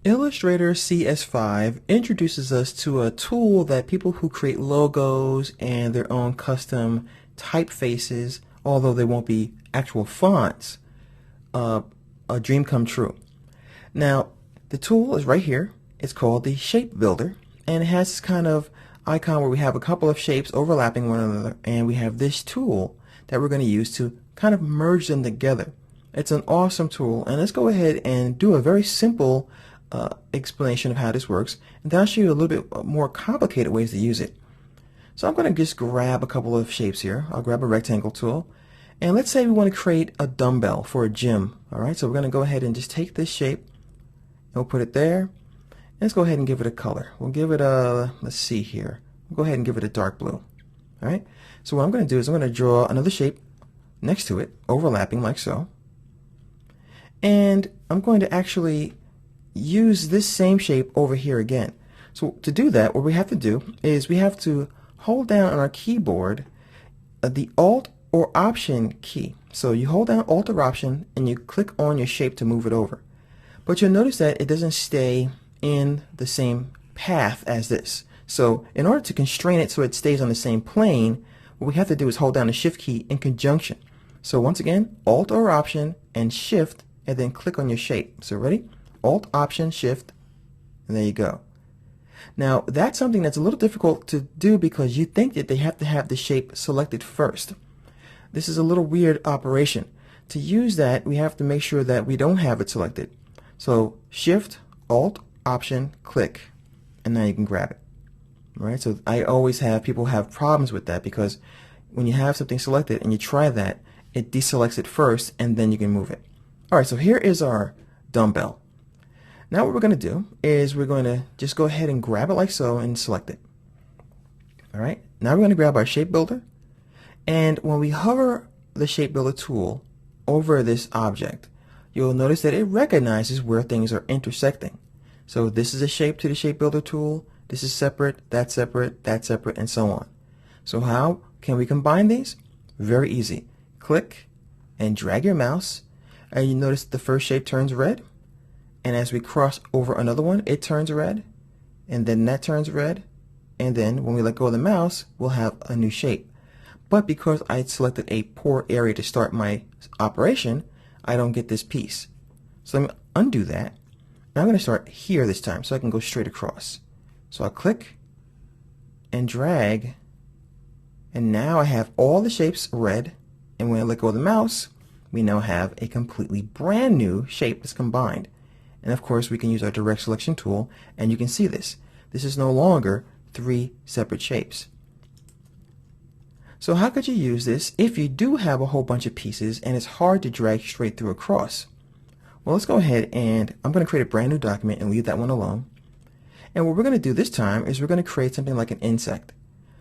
Illustrator CS5 introduces us to a tool that people who create logos and their own custom typefaces, although they won't be actual fonts, a dream come true. Now, the tool is right here. It's called the Shape Builder, and it has this kind of icon where we have a couple of shapes overlapping one another, and we have this tool that we're going to use to kind of merge them together. It's an awesome tool, and let's go ahead and do a very simple explanation of how this works, and then I'll show you a little bit more complicated ways to use it. So I'm going to just grab a couple of shapes here. I'll grab a rectangle tool, and let's say we want to create a dumbbell for a gym. Alright, so we're going to go ahead and just take this shape and we'll put it there. Let's go ahead and give it a color. We'll give it a, let's see here, we'll go ahead and give it a dark blue. Alright, so what I'm going to do is I'm going to draw another shape next to it, overlapping like so, and I'm going to actually use this same shape over here again. So to do that, what we have to do is we have to hold down on our keyboard the Alt or Option key. So you hold down Alt or Option and you click on your shape to move it over. But you'll notice that it doesn't stay in the same path as this. So in order to constrain it so it stays on the same plane, what we have to do is hold down the Shift key in conjunction. So once again, Alt or Option and Shift, and then click on your shape. So ready? Alt, Option, Shift, and there you go. Now that's something that's a little difficult to do because you think that they have to have the shape selected first. This is a little weird operation. To use that, we have to make sure that we don't have it selected. So Shift, Alt, Option, click, and now you can grab it. All right, so I always have people have problems with that because when you have something selected and you try that, it deselects it first and then you can move it. All right, so here is our dumbbell. Now what we're going to do is we're going to just go ahead and grab it like so and select it. Alright, now we're going to grab our Shape Builder, and when we hover the Shape Builder tool over this object, you'll notice that it recognizes where things are intersecting. So this is a shape to the Shape Builder tool, this is separate, that's separate, that's separate, and so on. So how can we combine these? Very easy. Click and drag your mouse, and you notice the first shape turns red. And as we cross over another one, it turns red, and then that turns red, and then when we let go of the mouse, we'll have a new shape. But because I selected a poor area to start my operation, I don't get this piece. So let me undo that. Now I'm going to start here this time so I can go straight across. So I'll click and drag, and now I have all the shapes red, and when I let go of the mouse, we now have a completely brand new shape that's combined. And of course we can use our direct selection tool, and you can see this. This is no longer three separate shapes. So how could you use this if you do have a whole bunch of pieces and it's hard to drag straight through across? Well, let's go ahead and I'm going to create a brand new document and leave that one alone. And what we're going to do this time is we're going to create something like an insect.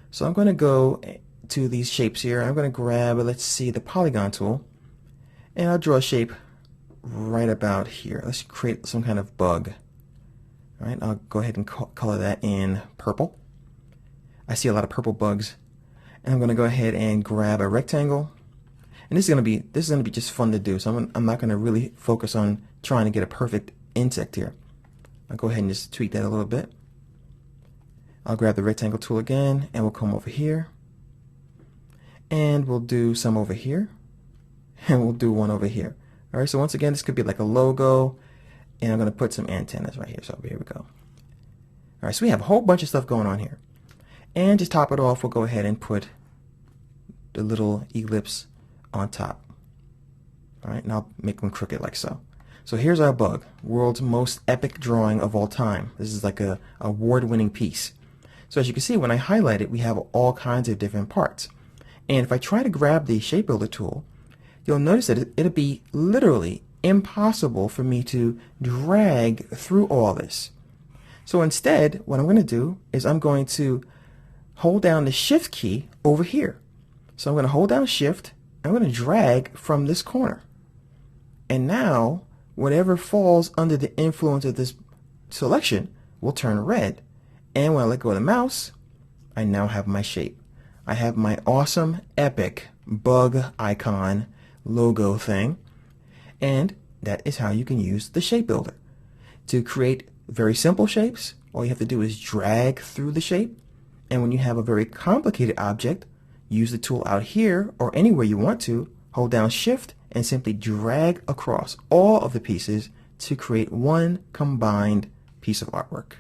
So I'm going to go to these shapes here. I'm going to grab, let's see, the polygon tool, and I'll draw a shape right about here. Let's create some kind of bug. All right, I'll go ahead and color that in purple. I see a lot of purple bugs, and I'm going to go ahead and grab a rectangle. And this is going to be just fun to do. So I'm not going to really focus on trying to get a perfect insect here. I'll go ahead and just tweak that a little bit. I'll grab the rectangle tool again, and we'll come over here, and we'll do some over here, and we'll do one over here. Alright, so once again, this could be like a logo, and I'm going to put some antennas right here. So here we go. Alright, so we have a whole bunch of stuff going on here. And to top it off, we'll go ahead and put the little ellipse on top. Alright, and I'll make them crooked like so. So here's our bug, world's most epic drawing of all time. This is like a award-winning piece. So as you can see, when I highlight it, we have all kinds of different parts. And if I try to grab the Shape Builder tool, you'll notice that it'll be literally impossible for me to drag through all this. So instead, what I'm going to do is I'm going to hold down the Shift key over here. So I'm going to hold down Shift, and I'm going to drag from this corner. And now, whatever falls under the influence of this selection will turn red. And when I let go of the mouse, I now have my shape. I have my awesome, epic bug icon logo thing, and that is how you can use the Shape Builder to create very simple shapes, all you have to do is drag through the shape. And when you have a very complicated object, use the tool out here or anywhere you want to, hold down Shift and simply drag across all of the pieces to create one combined piece of artwork.